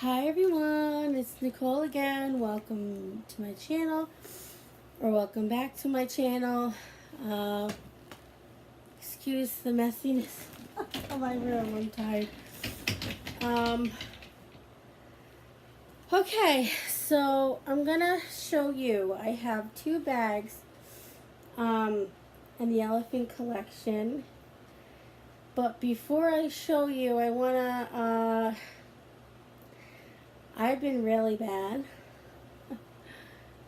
Hi everyone, it's Nicole again. Welcome to my channel, or welcome back to my channel. Excuse the messiness of my room, I'm tired. Okay, so I'm gonna show you. I have two bags in the elephant collection. But before I show you, I wanna, I've been really bad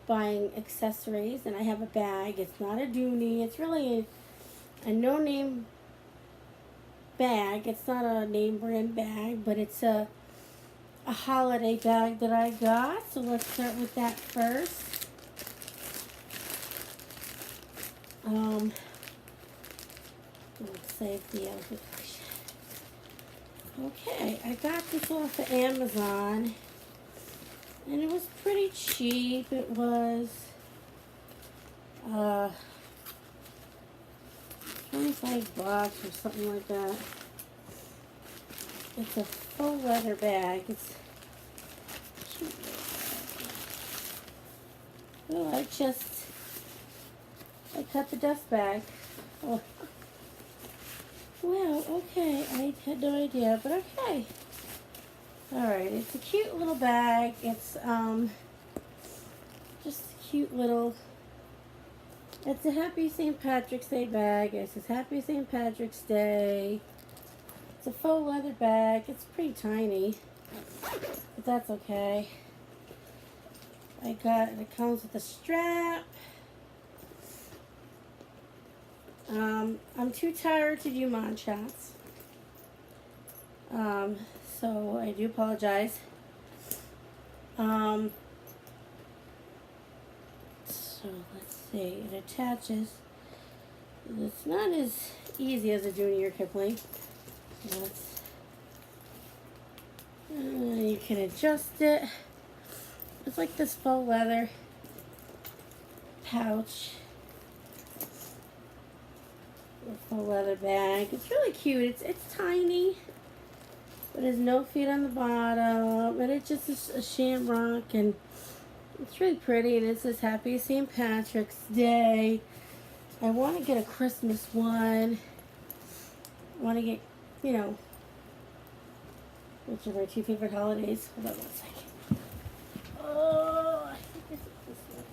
buying accessories, and I have a bag. It's not a Dooney. It's really a no-name bag. It's not a name brand bag, but it's a holiday bag that I got. So let's start with that first. Let's save the outfit. Okay, I got this off of Amazon. And it was pretty cheap. It was 25 bucks or something like that. It's a full leather bag. It's cute. Oh, I cut the dust bag. Oh. Well, okay. I had no idea, but okay. Alright, it's a cute little bag. It's just a cute little, it's a Happy St. Patrick's Day bag. It says Happy St. Patrick's Day. It's a faux leather bag. It's pretty tiny, but that's okay. It comes with a strap. I'm too tired to do mod shots. So I do apologize. So let's see, it attaches. It's not as easy as a Dooney or Kipling. So you can adjust it. It's like this faux leather pouch. A faux leather bag. It's really cute. It's tiny. But there's no feet on the bottom, and it's just a shamrock, and it's really pretty, and it says Happy St. Patrick's Day. I want to get a Christmas one. I want to get, which are my two favorite holidays. Hold on one second. Oh, I think this is this one.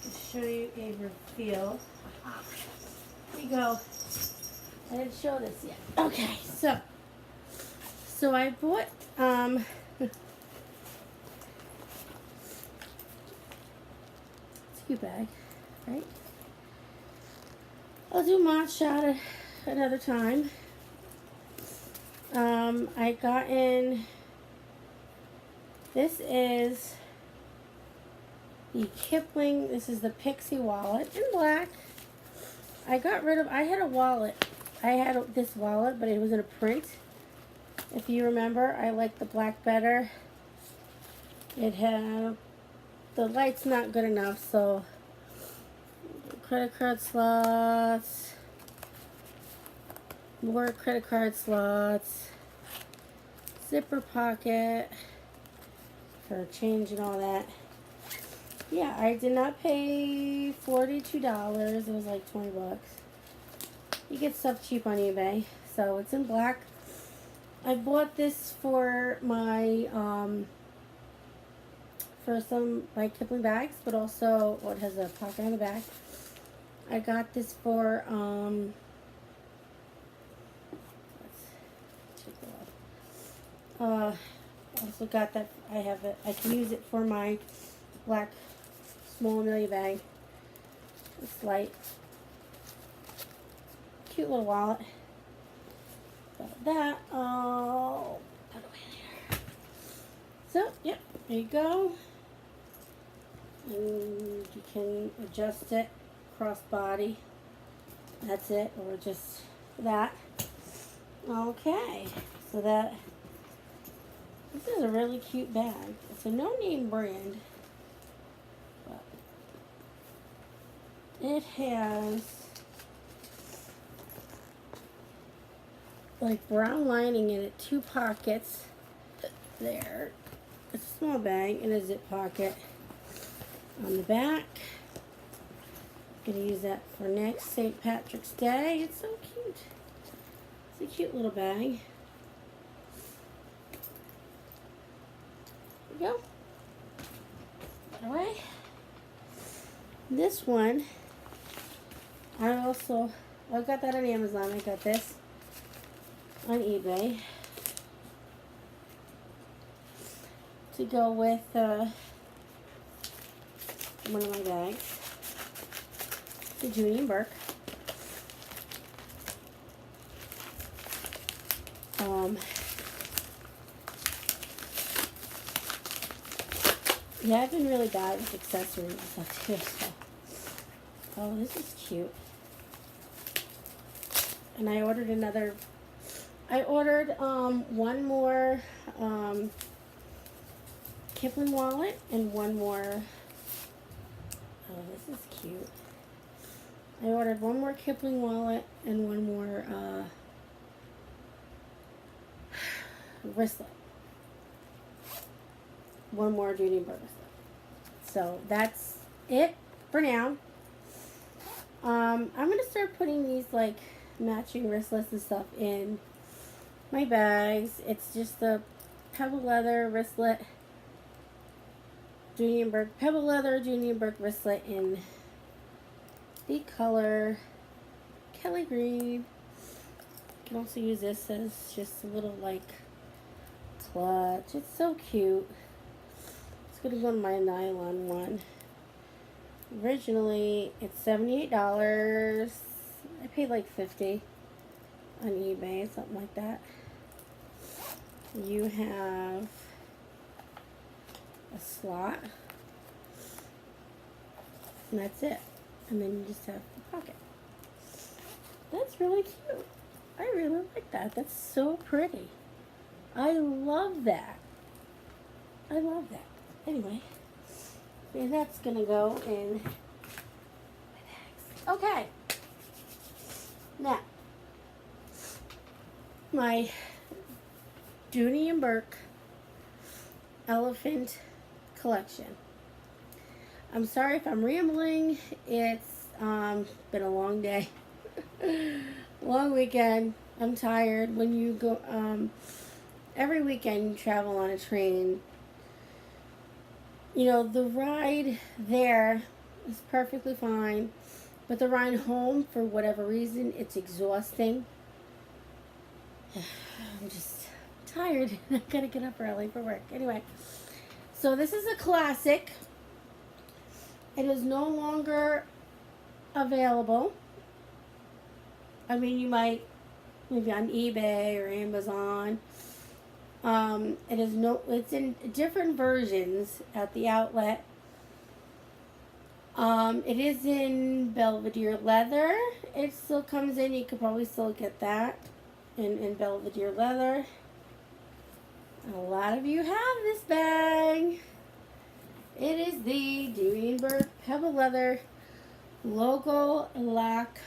I'll show you a reveal. Here you go. I didn't show this yet. Okay, so I bought it's a cute bag, right? I'll do mod shot another time. I got in, this is the Kipling, this is the Pixie wallet in black. I had a wallet. I had this wallet, but it was in a print. If you remember, I like the black better. It had, the light's not good enough, so credit card slots, more credit card slots, zipper pocket for change and all that. Yeah, I did not pay $42. It was like 20 bucks. You get stuff cheap on eBay. So it's in black. I bought this for my for some my Kipling bags, but also it has a pocket on the back. I got this for let's check it out. Also got that, I can use it for my black small Amelia bag. It's light. Cute little wallet. Got that. Oh, put it away there. So, yep, there you go. And you can adjust it cross body. That's it, or just that. Okay, so this is a really cute bag. It's a no-name brand, but it has like brown lining in it, 2 pockets. There. It's a small bag and a zip pocket on the back. Gonna use that for next St. Patrick's Day. It's so cute. It's a cute little bag. There we go. Put it away. This one, I got that on Amazon. I got this on eBay to go with one of my bags. The Dooney and Bourke. Yeah, I've been really bad with accessories and stuff too. So. Oh, this is cute. And I ordered another. I ordered one more Kipling wallet and one more. Oh, this is cute. I ordered one more Kipling wallet and one more wristlet. One more Dooney wristlet. So that's it for now. I'm going to start putting these like matching wristlets and stuff in my bags. It's just the pebble leather wristlet, Dooney and Bourke, pebble leather Dooney and Bourke wristlet in the color Kelly Green. You can also use this as just a little like clutch. It's so cute. It's going to go in my nylon one. Originally, it's $78. I paid like $50 on eBay, something like that. You have a slot, and that's it. And then you just have the pocket. That's really cute. I really like that. That's so pretty. I love that. I love that. Anyway, and that's gonna go in my bags. Okay. Now, my Dooney and Bourke elephant collection. I'm sorry if I'm rambling. It's been a long day. Long weekend. I'm tired. When you go, every weekend you travel on a train. You know, the ride there is perfectly fine, but the ride home, for whatever reason, it's exhausting. I'm just tired. I gotta get up early for work. Anyway, so this is a classic. It is no longer available. I mean, you might maybe on eBay or Amazon. It's in different versions at the outlet. It is in Belvedere leather. It still comes in. You could probably still get that in Belvedere leather. A lot of you have this bag. It is the Dooney and Bourke Pebble Leather Logo Lock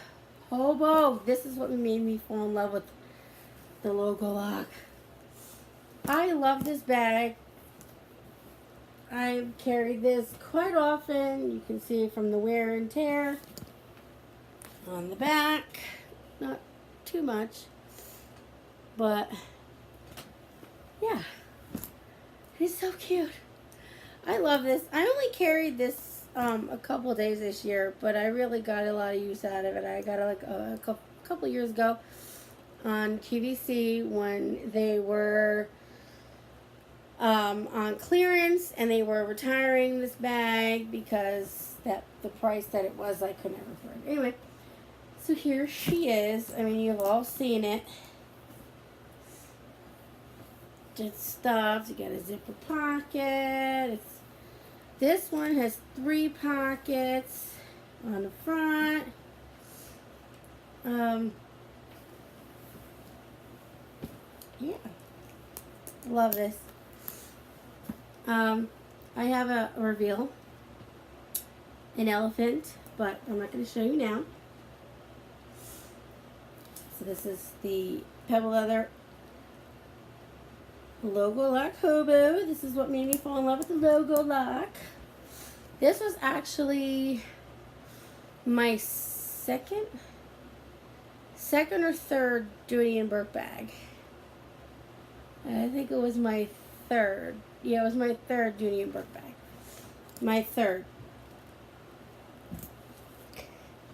Hobo. This is what made me fall in love with the Logo Lock. I love this bag. I've carried this quite often. You can see from the wear and tear on the back. Not too much, but yeah, it's so cute. I love this. I only carried this a couple days this year, but I really got a lot of use out of it. I got it like a couple years ago on QVC when they were on clearance, and they were retiring this bag because the price that it was, I could never afford it. Anyway, so here she is. I mean, you've all seen it. It's stuffed. You got a zipper pocket. This one has 3 pockets on the front. Yeah, love this. I have a reveal, an elephant, but I'm not going to show you now. So this is the Pebble Leather Logo Lock Hobo. This is what made me fall in love with the Logo Lock. This was actually my second or third Dooney and Bourke bag. I think it was my third. Yeah, it was my third Dooney and Bourke bag. My third.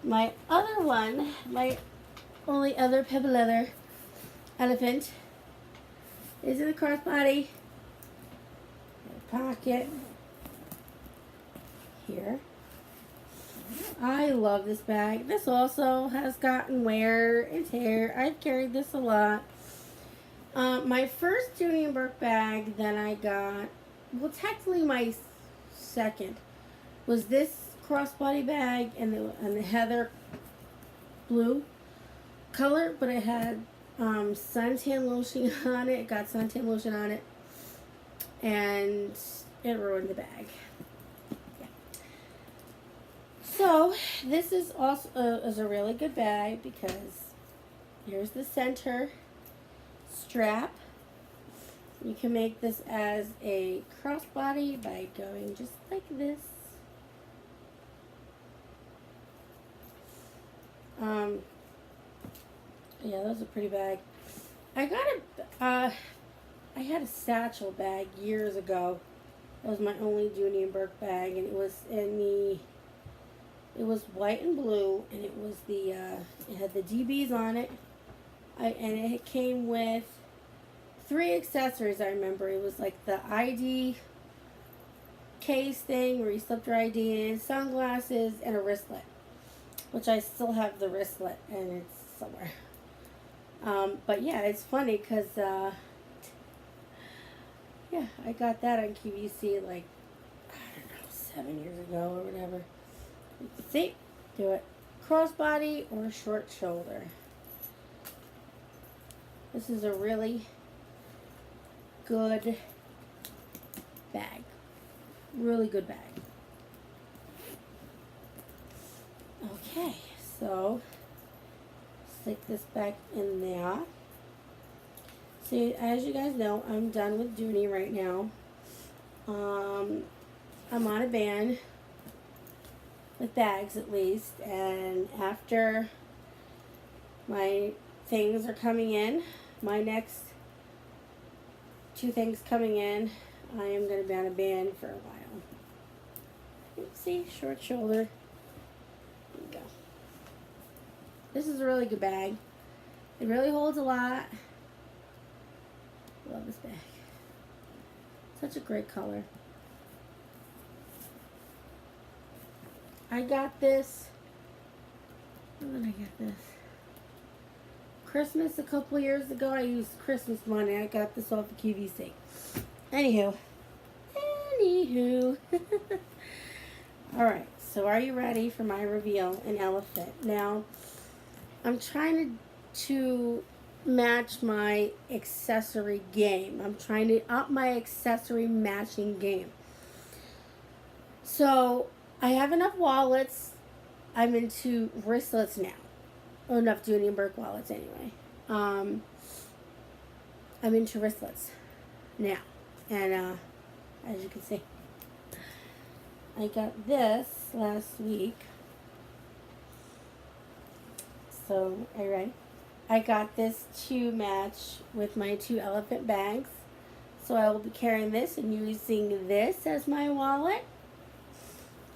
My other one, my only other Pebble Leather elephant is in the crossbody pocket here. I love this bag. This also has gotten wear and tear. I've carried this a lot. My first Dooney and Bourke bag that I got, well, technically my second, was this crossbody bag and the heather blue color, but it had suntan lotion on it. It got suntan lotion on it, and it ruined the bag. Yeah. So this is also is a really good bag because here's the center strap. You can make this as a crossbody by going just like this. Yeah, that was a pretty bag. I had a satchel bag years ago. That was my only Dooney and Bourke bag, and it was white and blue, and it was it had the DBs on it. And it came with 3 accessories. I remember it was like the ID case thing where you slipped your ID in, sunglasses, and a wristlet, which I still have the wristlet, and it's somewhere. But yeah, it's funny because, yeah, I got that on QVC like, I don't know, 7 years ago or whatever. See, do it. Crossbody or short shoulder. This is a really good bag. Really good bag. Okay, so stick this back in there. So as you guys know, I'm done with Dooney right now. I'm on a ban with bags at least, and after my things are coming in, my next 2 things coming in, I am going to be on a ban for a while. See, short shoulder. There you go. This is a really good bag. It really holds a lot. Love this bag. Such a great color. I got this. When did I get this? Christmas a couple years ago. I used Christmas money. I got this off of QVC. Anywho. Alright, so are you ready for my reveal in elephant? Now, I'm trying to match my accessory game. I'm trying to up my accessory matching game. So, I have enough wallets. I'm into wristlets now. Or enough Dooney and Bourke wallets anyway. I'm into wristlets now. And as you can see, I got this last week. So, are you ready? I got this to match with my 2 elephant bags. So I will be carrying this and using this as my wallet.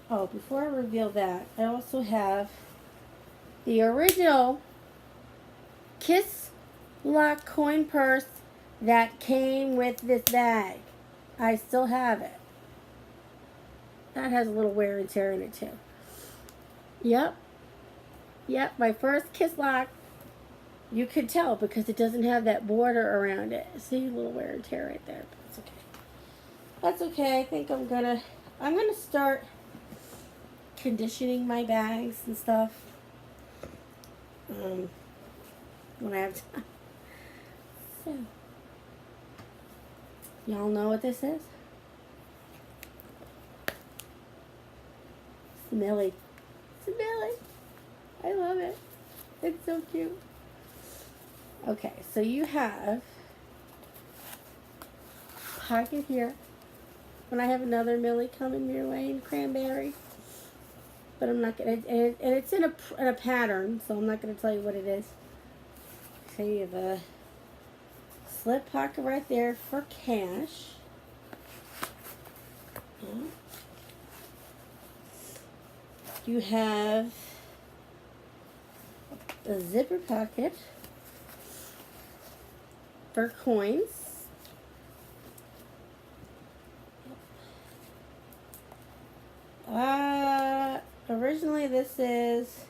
Oh, before I reveal that, I also have the original Kiss Lock coin purse that came with this bag. I still have it. That has a little wear and tear in it too. Yep, my first Kiss Lock. You could tell because it doesn't have that border around it. See, a little wear and tear right there. But that's okay. That's okay. I think I'm gonna start conditioning my bags and stuff. When I have time. So, y'all know what this is? Smelly. Smelly. I love it. It's so cute. Okay, so you have pocket here. When I have another Millie coming your way in cranberry, but I'm not gonna. And it's in a pattern, so I'm not gonna tell you what it is. So you have a slip pocket right there for cash. Yeah. You have a zipper pocket for coins. Originally this is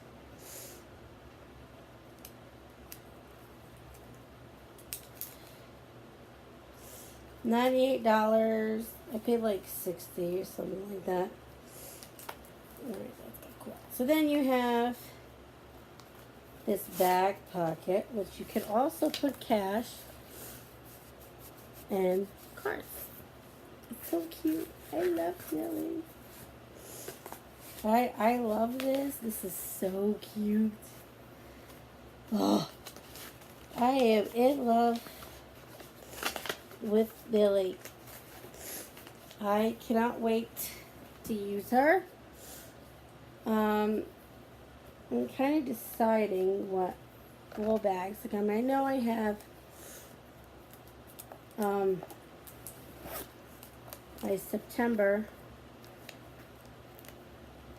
$98. I paid like $60 or something like that. Alright, that's cool. So then you have this bag pocket, which you can also put cash and cards. It's so cute. I love Millie. I love this. This is so cute. Oh, I am in love with Millie. I cannot wait to use her. I'm kind of deciding what little bags to come. I know I have my September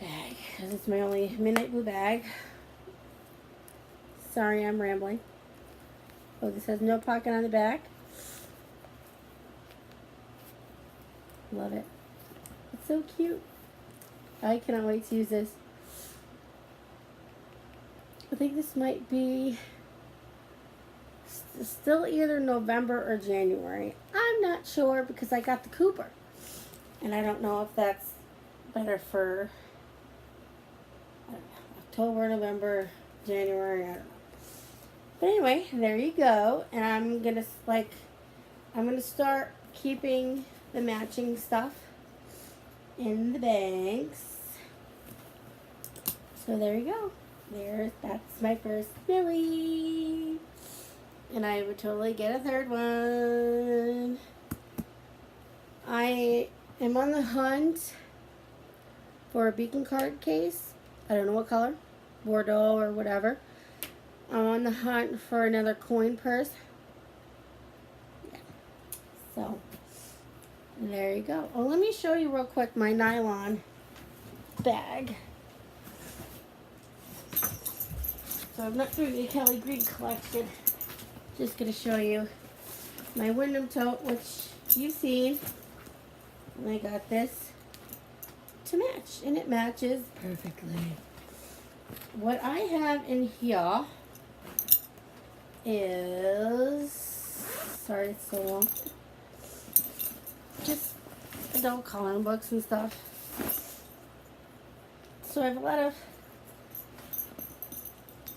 bag, because it's my only Midnight Blue bag. Sorry, I'm rambling. Oh, this has no pocket on the back. Love it. It's so cute. I cannot wait to use this. I think this might be still either November or January. I'm not sure because I got the Cooper. And I don't know if that's better for October, November, January, I don't know. But anyway, there you go. And I'm gonna start keeping the matching stuff in the bags. So there you go. That's my first Millie. And I would totally get a third one. I am on the hunt for a beacon card case. I don't know what color, Bordeaux or whatever. I'm on the hunt for another coin purse. Yeah. So there you go. Oh, let me show you real quick my nylon bag. So I'm not doing the Kelly Green collection. Just going to show you my Wyndham tote, which you've seen. And I got this to match, and it matches perfectly. What I have in here is, sorry it's so long, just adult coloring books and stuff. So I have a lot of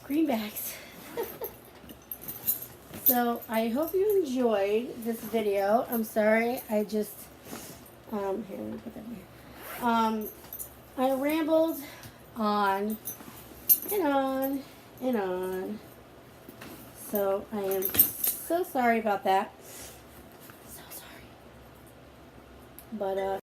greenbacks. So I hope you enjoyed this video. I'm sorry, I just here, let me put that in here. I rambled on and on and on. So I am so sorry about that. So sorry. But